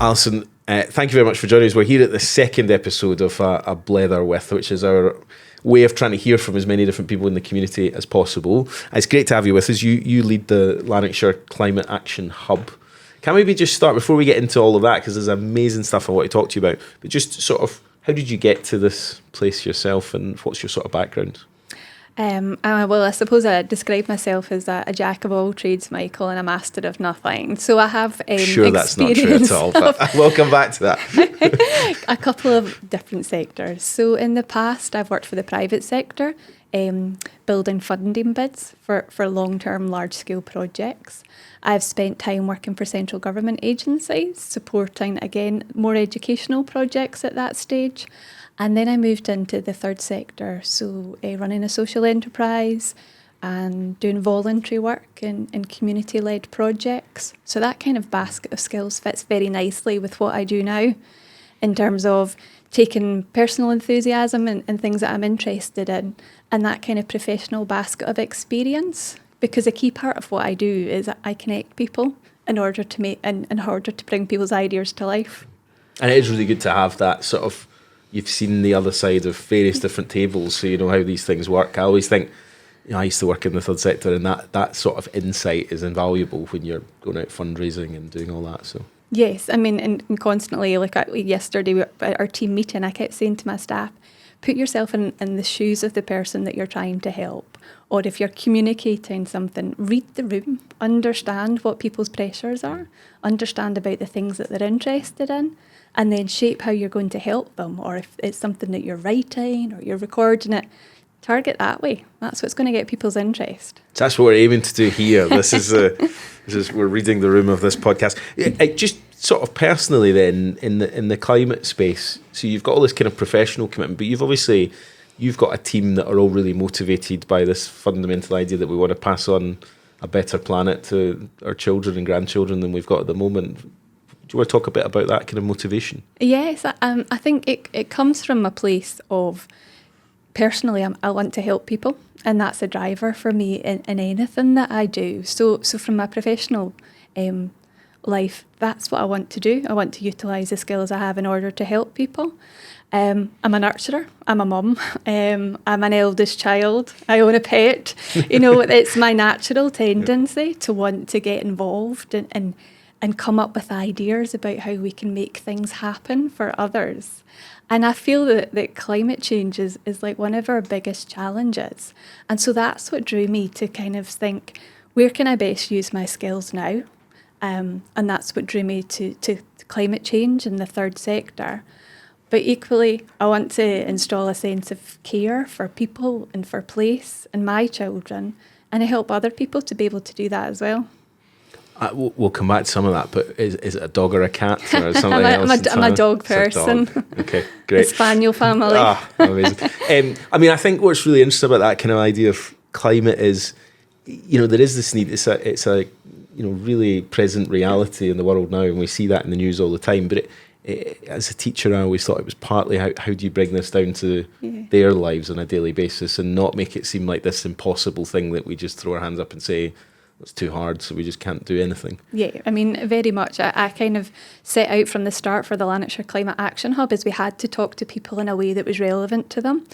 Alison, thank you very much for joining us. We're here at the second episode of A Blether with, which is our way of trying to hear from as many different people in the community as possible. It's great to have you with us. You lead the Lanarkshire Climate Action Hub. Can we maybe just start, before we get into all of that, because there's amazing stuff I want to talk to you about, but just sort of, how did you get to this place yourself, and what's your sort of background? Well, I suppose I describe myself as a jack of all trades, Michael, and a master of nothing. So I have sure, that's not true at all, but we'll come back to that. A couple of different sectors. So in the past, I've worked for the private sector, building funding bids for long-term, large-scale projects. I've spent time working for central government agencies, supporting, again, more educational projects at that stage. And then I moved into the third sector, so running a social enterprise and doing voluntary work in community-led projects. So that kind of basket of skills fits very nicely with what I do now, in terms of taking personal enthusiasm and things that I'm interested in, and that kind of professional basket of experience. Because a key part of what I do is I connect people in order to bring people's ideas to life. And it is really good to have that sort of, you've seen the other side of various different tables, so you know how these things work. I always think, I used to work in the third sector, and that sort of insight is invaluable when you're going out fundraising and doing all that. So yes, I mean, and constantly, like yesterday at our team meeting, I kept saying to my staff, put yourself in the shoes of the person that you're trying to help. Or if you're communicating something, read the room, understand what people's pressures are, understand about the things that they're interested in, and then shape how you're going to help them. Or if it's something that you're writing or you're recording it, target that way. That's what's going to get people's interest. So that's what we're aiming to do here. This is we're reading the room of this podcast. Just sort of personally then, in the climate space, so you've got all this kind of professional commitment, but you've got a team that are all really motivated by this fundamental idea that we want to pass on a better planet to our children and grandchildren than we've got at the moment. Do you want to talk a bit about that kind of motivation? Yes, I think it comes from a place of, personally, I want to help people, and that's a driver for me in anything that I do. So from my professional life, that's what I want to do. I want to utilise the skills I have in order to help people. I'm a nurturer, I'm a mum, I'm an eldest child, I own a pet. It's my natural tendency to want to get involved and come up with ideas about how we can make things happen for others. And I feel that climate change is like one of our biggest challenges. And so that's what drew me to kind of think, where can I best use my skills now? And that's what drew me to climate change in the third sector. But equally, I want to install a sense of care for people and for place and my children, and to help other people to be able to do that as well. We'll come back to some of that, but is it a dog or a cat or something else? I'm a dog person. Dog. Okay, great. The spaniel family. Amazing. I think what's really interesting about that kind of idea of climate is, there is this need. It's a really present reality in the world now, and we see that in the news all the time. But as a teacher, I always thought it was partly how do you bring this down to their lives on a daily basis and not make it seem like this impossible thing that we just throw our hands up and say, it's too hard, so we just can't do anything. Yeah, I mean, very much. I kind of set out from the start for the Lanarkshire Climate Action Hub as we had to talk to people in a way that was relevant to them.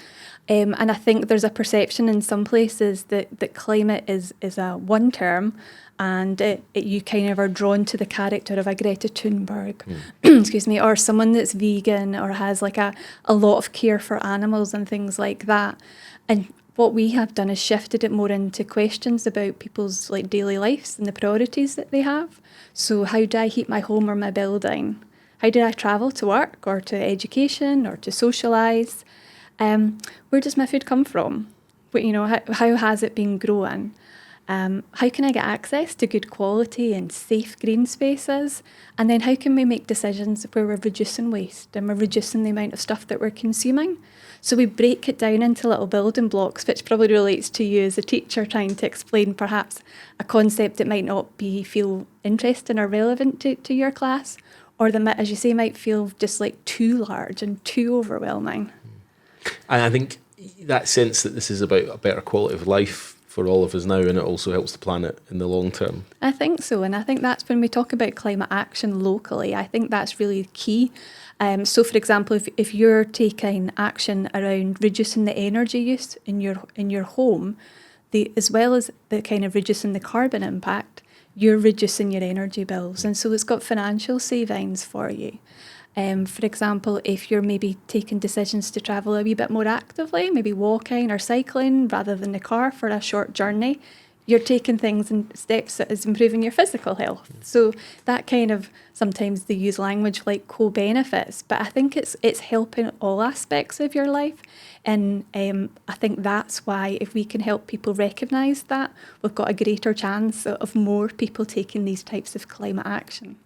And I think there's a perception in some places that climate is a one term, and you kind of are drawn to the character of a Greta Thunberg, excuse me, or someone that's vegan or has like a lot of care for animals and things like that. And what we have done is shifted it more into questions about people's like daily lives and the priorities that they have. So how do I heat my home or my building? How do I travel to work or to education or to socialise? Where does my food come from? How has it been grown? How can I get access to good quality and safe green spaces? And then how can we make decisions where we're reducing waste and we're reducing the amount of stuff that we're consuming? So we break it down into little building blocks, which probably relates to you as a teacher trying to explain perhaps a concept that might not feel interesting or relevant to your class, or that, as you say, might feel just like too large and too overwhelming. And I think that sense that this is about a better quality of life for all of us now, and it also helps the planet in the long term. I think so, and I think that's when we talk about climate action locally, I think that's really key. So, for example, if you're taking action around reducing the energy use in your home, as well as the kind of reducing the carbon impact, you're reducing your energy bills, and so it's got financial savings for you. For example, if you're maybe taking decisions to travel a wee bit more actively, maybe walking or cycling rather than the car for a short journey, you're taking things and steps that is improving your physical health. So that kind of, sometimes they use language like co-benefits, but I think it's helping all aspects of your life. And I think that's why if we can help people recognise that, we've got a greater chance of more people taking these types of climate action.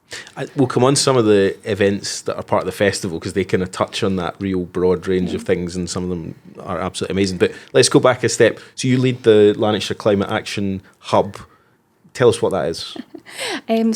We'll come on to some of the events that are part of the festival, because they kind of touch on that real broad range of things, and some of them are absolutely amazing. But let's go back a step. So you lead the Lanarkshire Climate Action Hub. Tell us what that is.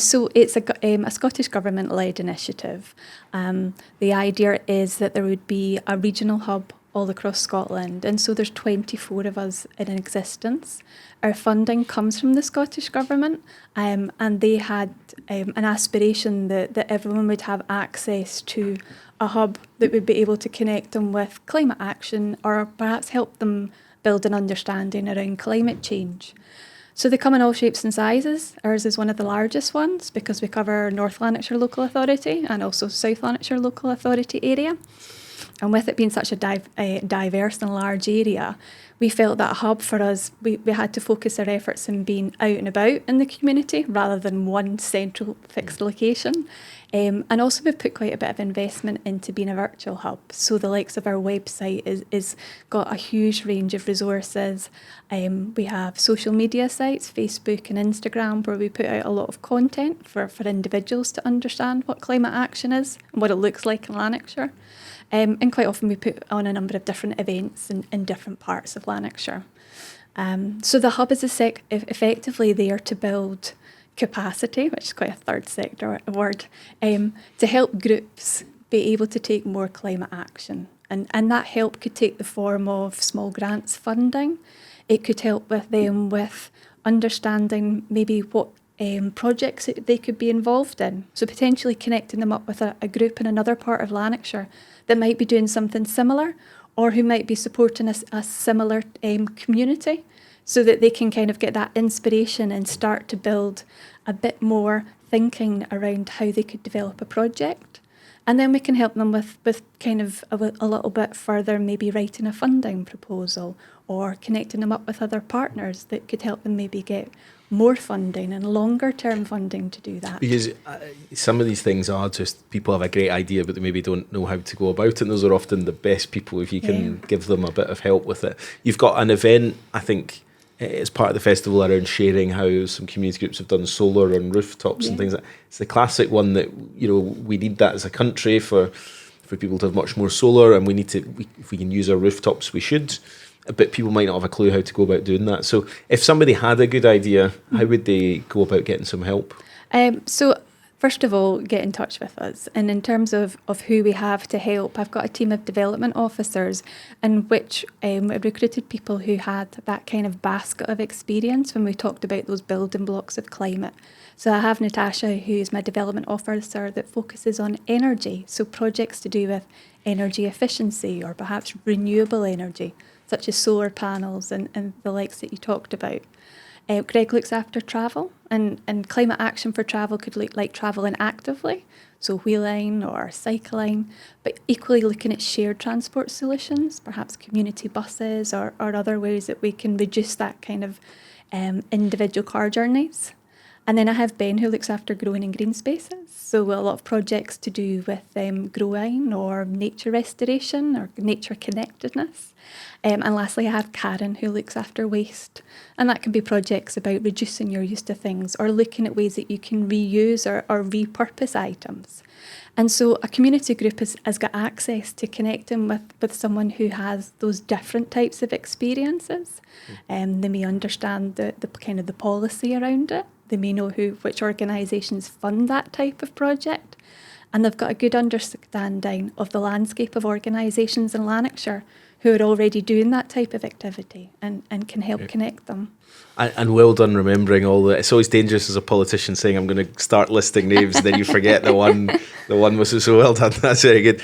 So it's a Scottish Government-led initiative. The idea is that there would be a regional hub all across Scotland, and so there's 24 of us in existence. Our funding comes from the Scottish Government, and they had an aspiration that everyone would have access to a hub that would be able to connect them with climate action, or perhaps help them build an understanding around climate change. So they come in all shapes and sizes. Ours is one of the largest ones because we cover North Lanarkshire Local Authority and also South Lanarkshire Local Authority area. And with it being such a diverse and large area, we felt that a hub for us, we had to focus our efforts in being out and about in the community rather than one central fixed location. And also we've put quite a bit of investment into being a virtual hub. So the likes of our website is got a huge range of resources. We have social media sites, Facebook and Instagram, where we put out a lot of content for individuals to understand what climate action is and what it looks like in Lanarkshire. And quite often we put on a number of different events in different parts of Lanarkshire. So the hub is effectively there to build capacity, which is quite a third sector word, to help groups be able to take more climate action. And that help could take the form of small grants funding. It could help with them with understanding maybe what projects they could be involved in. So potentially connecting them up with a group in another part of Lanarkshire that might be doing something similar, or who might be supporting a similar community, so that they can kind of get that inspiration and start to build a bit more thinking around how they could develop a project. And then we can help them with kind of a little bit further, maybe writing a funding proposal or connecting them up with other partners that could help them maybe get more funding and longer term funding to do that. Because some of these things are just, people have a great idea but they maybe don't know how to go about it, and those are often the best people if you can give them a bit of help with it. You've got an event, I think, as part of the festival around sharing how some community groups have done solar on rooftops and things like that. It's the classic one that, you know, we need that as a country for people to have much more solar, and we need to, if we can use our rooftops, we should. But people might not have a clue how to go about doing that. So if somebody had a good idea, how would they go about getting some help? So first of all, get in touch with us. And in terms of who we have to help, I've got a team of development officers in which recruited people who had that kind of basket of experience when we talked about those building blocks of climate. So I have Natasha, who's my development officer, that focuses on energy. So projects to do with energy efficiency or perhaps renewable energy, such as solar panels and the likes that you talked about. Greg looks after travel, and climate action for travel could look like travelling actively, so wheeling or cycling, but equally looking at shared transport solutions, perhaps community buses or other ways that we can reduce that kind of individual car journeys. And then I have Ben, who looks after growing in green spaces. So a lot of projects to do with growing or nature restoration or nature connectedness. And lastly, I have Karen, who looks after waste. And that can be projects about reducing your use of things or looking at ways that you can reuse or repurpose items. And so a community group has got access to connecting with someone who has those different types of experiences. They may understand the kind of the policy around it. They may know which organisations fund that type of project. and they've got a good understanding of the landscape of organisations in Lanarkshire who are already doing that type of activity and can help connect them. And well done remembering all the. It's always dangerous as a politician saying I'm going to start listing names, and then you forget the one. The one was so well done. That's very good.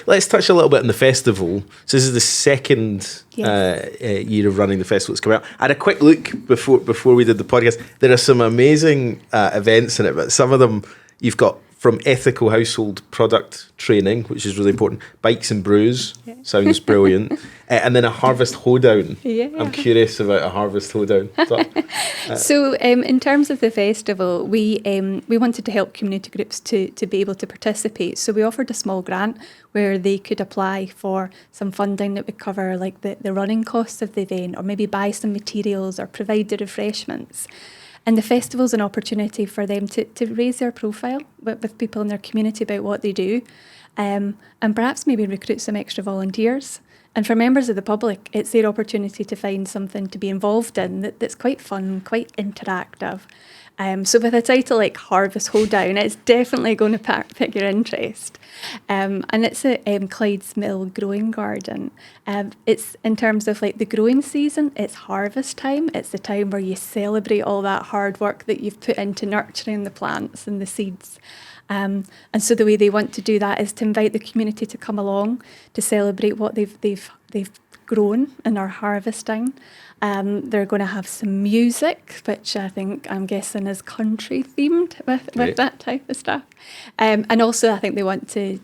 Let's touch a little bit on the festival. So this is the second year of running the festival. It's come out. I had a quick look before we did the podcast. There are some amazing events in it, but some of them you've got from ethical household product training, which is really important. Bikes and brews sounds brilliant. And then a harvest hoedown. Yeah. I'm curious about a harvest hoedown. So in terms of the festival, we wanted to help community groups to be able to participate. So we offered a small grant where they could apply for some funding that would cover like the running costs of the event, or maybe buy some materials or provide the refreshments. And the festival's an opportunity for them to raise their profile with people in their community about what they do, and perhaps maybe recruit some extra volunteers. And for members of the public, it's their opportunity to find something to be involved in that's quite fun, quite interactive. So with a title like Harvest Hoedown, it's definitely going to pick your interest. And it's at Clyde's Mill Growing Garden. It's in terms of like the growing season, it's harvest time. It's the time where you celebrate all that hard work that you've put into nurturing the plants and the seeds. And so the way they want to do that is to invite the community to come along to celebrate what they've grown and are harvesting. They're going to have some music, which I'm guessing is country themed with that type of stuff. And also I think they want to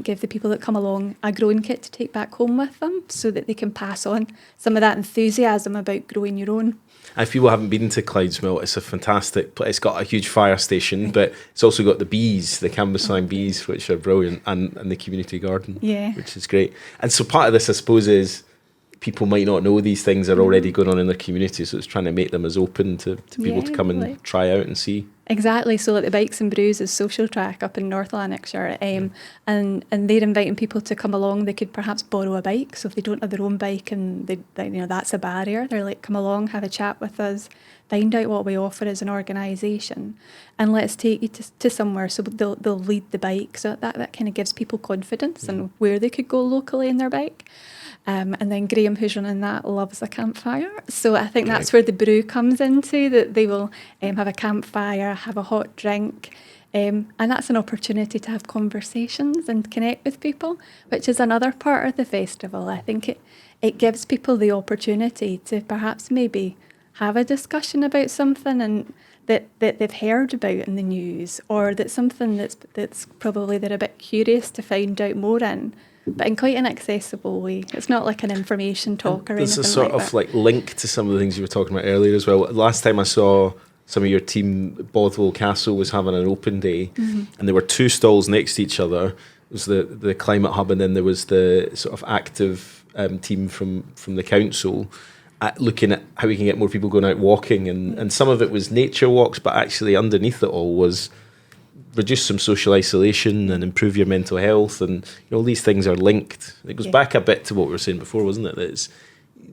give the people that come along a growing kit to take back home with them so that they can pass on some of that enthusiasm about growing your own. If people haven't been to Clyde's Mill, it's a fantastic place. It's got a huge fire station, but it's also got the bees, the Cambusine bees, which are brilliant, and the community garden, which is great. And so part of this, I suppose, is people might not know these things are already going on in their community, so it's trying to make them as open to people to come and try out and see. Exactly. So like the Bikes and Brews is social track up in North Lanarkshire, and they're inviting people to come along. They could perhaps borrow a bike, so if they don't have their own bike and they that's a barrier, they're like, come along, have a chat with us, find out what we offer as an organisation, and let's take you to somewhere. So they'll lead the bike, so that kind of gives people confidence in where they could go locally in their bike. And then Graham, who's running that, loves a campfire. So I think that's where the brew comes into, that they will have a campfire, have a hot drink. And that's an opportunity to have conversations and connect with people, which is another part of the festival. I think it gives people the opportunity to perhaps maybe have a discussion about something and that they've heard about in the news, or that's something that's probably they're a bit curious to find out more in, but in quite an accessible way. It's not like an information talk or anything like that. There's a sort of like link to some of the things you were talking about earlier as well. Last time I saw some of your team, Bothwell Castle was having an open day, and there were two stalls next to each other. It was the Climate Hub, and then there was the sort of active team from the council, looking at how we can get more people going out walking, and some of it was nature walks, but actually underneath it all was reduce some social isolation and improve your mental health, and all these things are linked. It goes back a bit to what we were saying before, wasn't it? That it's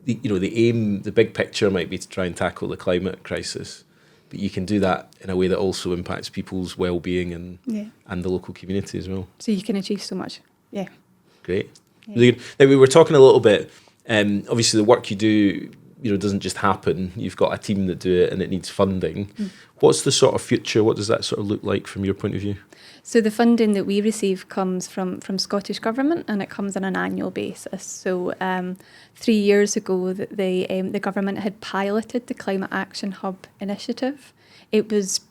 the aim, the big picture might be to try and tackle the climate crisis, but you can do that in a way that also impacts people's well-being and the local community as well. So you can achieve so much. Yeah. Great. Yeah. Really good. Now we were talking a little bit. Obviously, the work you do, doesn't just happen. You've got a team that do it, and it needs funding. What's the sort of future? What does that sort of look like from your point of view? So the funding that we receive comes from Scottish Government, and it comes on an annual basis. So 3 years ago, the government had piloted the Climate Action Hub initiative. It was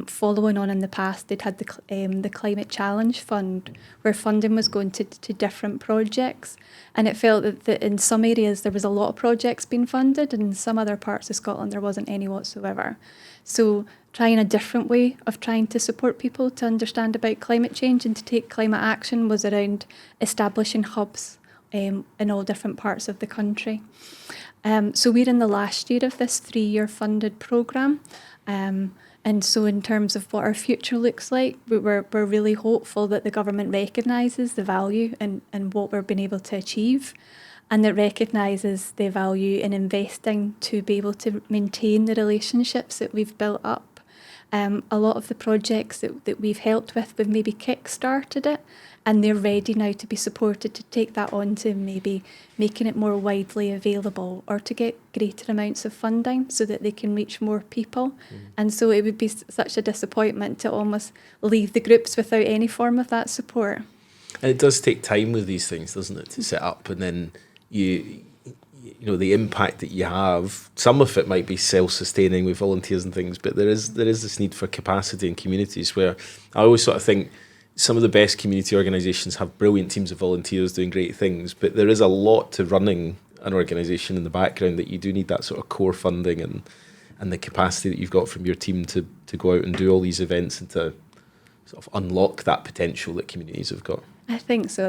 following on in the past, they'd had the Climate Challenge Fund, where funding was going to different projects. And it felt that in some areas there was a lot of projects being funded, and in some other parts of Scotland there wasn't any whatsoever. So trying a different way of trying to support people to understand about climate change and to take climate action was around establishing hubs in all different parts of the country. So we're in the last year of this 3-year funded programme. And so in terms of what our future looks like, we're really hopeful that the government recognises the value in what we've been able to achieve, and that recognises the value in investing to be able to maintain the relationships that we've built up, A lot of the projects that we've helped with, we've maybe kick-started it, and they're ready now to be supported to take that on to maybe making it more widely available or to get greater amounts of funding so that they can reach more people. And so it would be such a disappointment to almost leave the groups without any form of that support. And it does take time with these things, doesn't it, to set up, and then you know the impact that you have. Some of it might be self-sustaining with volunteers and things, but there is this need for capacity in communities where I always sort of think some of the best community organisations have brilliant teams of volunteers doing great things, but there is a lot to running an organisation in the background that you do need that sort of core funding and the capacity that you've got from your team to go out and do all these events and to sort of unlock that potential that communities have got. I think so.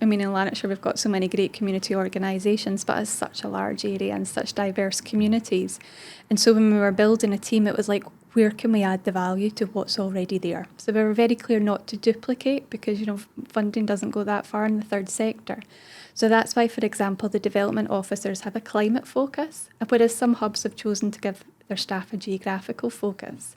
I mean, in Lanarkshire, we've got so many great community organisations, but it's such a large area and such diverse communities. And so when we were building a team, it was like, where can we add the value to what's already there? So we were very clear not to duplicate because, you know, funding doesn't go that far in the third sector. So that's why, for example, the development officers have a climate focus, whereas some hubs have chosen to give their staff a geographical focus.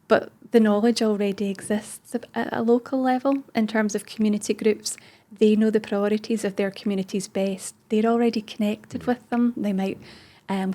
But the knowledge already exists at a local level in terms of community groups. They know the priorities of their communities best. They're already connected with them. They might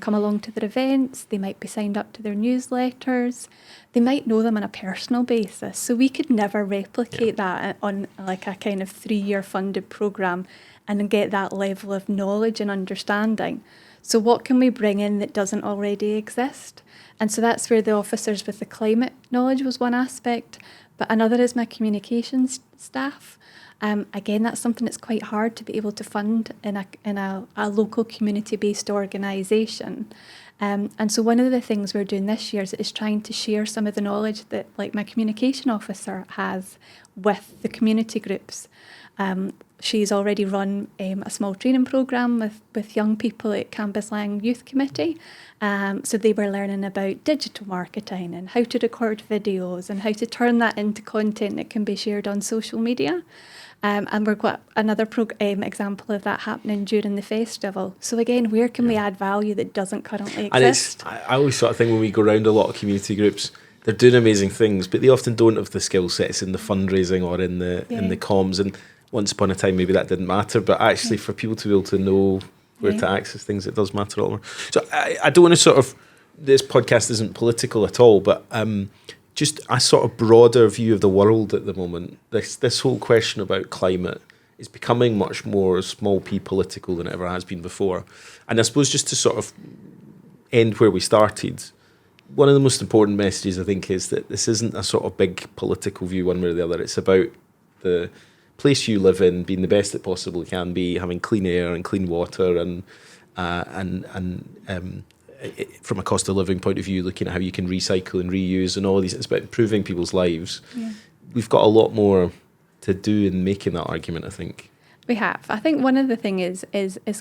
come along to their events. They might be signed up to their newsletters. They might know them on a personal basis. So we could never replicate that on like a kind of 3-year funded programme and get that level of knowledge and understanding. So what can we bring in that doesn't already exist? And so that's where the officers with the climate knowledge was one aspect, but another is my communications staff. Again, that's something that's quite hard to be able to fund in a local community-based organisation. And so one of the things we're doing this year is trying to share some of the knowledge that like my communication officer has with the community groups. She's already run a small training programme with young people at Cambuslang Youth Committee. So they were learning about digital marketing and how to record videos and how to turn that into content that can be shared on social media. And we've got another example of that happening during the festival. So again, where can we add value that doesn't currently exist? And I always sort of think when we go around a lot of community groups, they're doing amazing things, but they often don't have the skill sets in the fundraising or in the comms. And once upon a time, maybe that didn't matter, but actually for people to be able to know where to access things, it does matter a lot more. So I don't want to sort of, this podcast isn't political at all, but just a sort of broader view of the world at the moment. This whole question about climate is becoming much more small p political than it ever has been before. And I suppose just to sort of end where we started, one of the most important messages I think is that this isn't a sort of big political view one way or the other. It's about the place you live in being the best it possibly can be, having clean air and clean water and from a cost of living point of view, looking at how you can recycle and reuse and all these. It's about improving people's lives. Yeah. We've got a lot more to do in making that argument, I think. We have. I think one of the thing is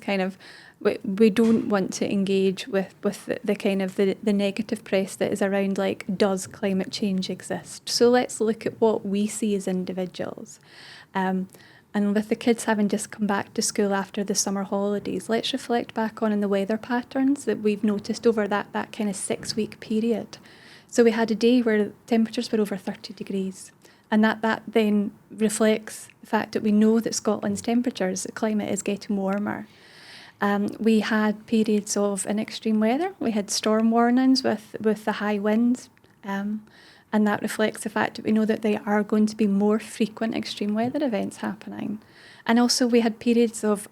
kind of we don't want to engage with the kind of the negative press that is around, like, does climate change exist? So let's look at what we see as individuals. And with the kids having just come back to school after the summer holidays, let's reflect back on the weather patterns that we've noticed over that kind of 6-week period. So we had a day where temperatures were over 30 degrees. And that then reflects the fact that we know that Scotland's temperatures, the climate is getting warmer. We had periods of extreme weather. We had storm warnings with the high winds. And that reflects the fact that we know that there are going to be more frequent extreme weather events happening. And also we had periods of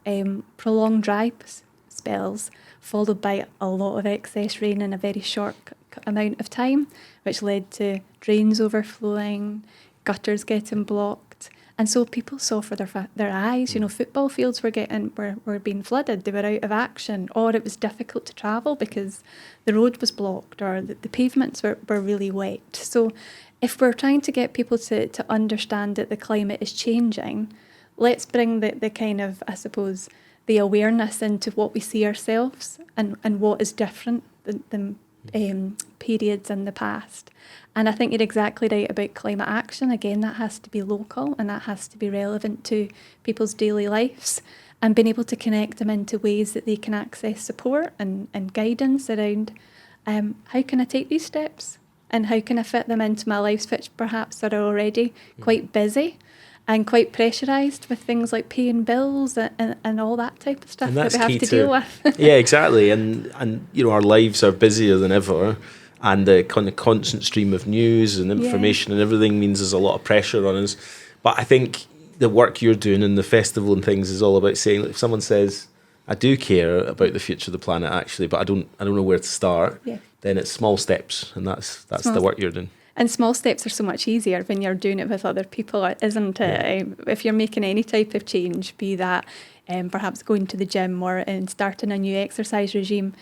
prolonged dry spells, followed by a lot of excess rain in a very short amount of time, which led to drains overflowing, gutters getting blocked. And so people saw for their eyes, you know, football fields were being flooded, they were out of action, or it was difficult to travel because the road was blocked or the pavements were really wet. So if we're trying to get people to understand that the climate is changing, let's bring the kind of, I suppose, the awareness into what we see ourselves and what is different than periods in the past. And I think you're exactly right about climate action. Again, that has to be local and that has to be relevant to people's daily lives and being able to connect them into ways that they can access support and guidance around how can I take these steps and how can I fit them into my lives, which perhaps are already quite busy and quite pressurised with things like paying bills and all that type of stuff that we have to deal with. Yeah, exactly. And you know, our lives are busier than ever, and the kind of constant stream of news and information and everything means there's a lot of pressure on us. But I think the work you're doing in the festival and things is all about saying, if someone says, I do care about the future of the planet actually, but I don't know where to start, then it's small steps, and that's the work you're doing. And small steps are so much easier when you're doing it with other people, isn't it? If you're making any type of change, be that perhaps going to the gym or starting a new exercise regime,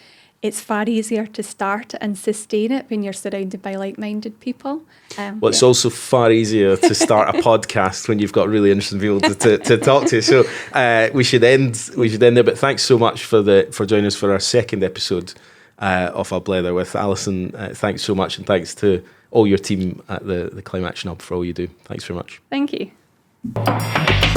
it's far easier to start and sustain it when you're surrounded by like-minded people. Well, it's also far easier to start a podcast when you've got really interesting people to talk to. So we should end there. But thanks so much for joining us for our second episode of A Blether with Alison. Thanks so much, and thanks to all your team at the Climate Action Hub for all you do. Thanks very much. Thank you.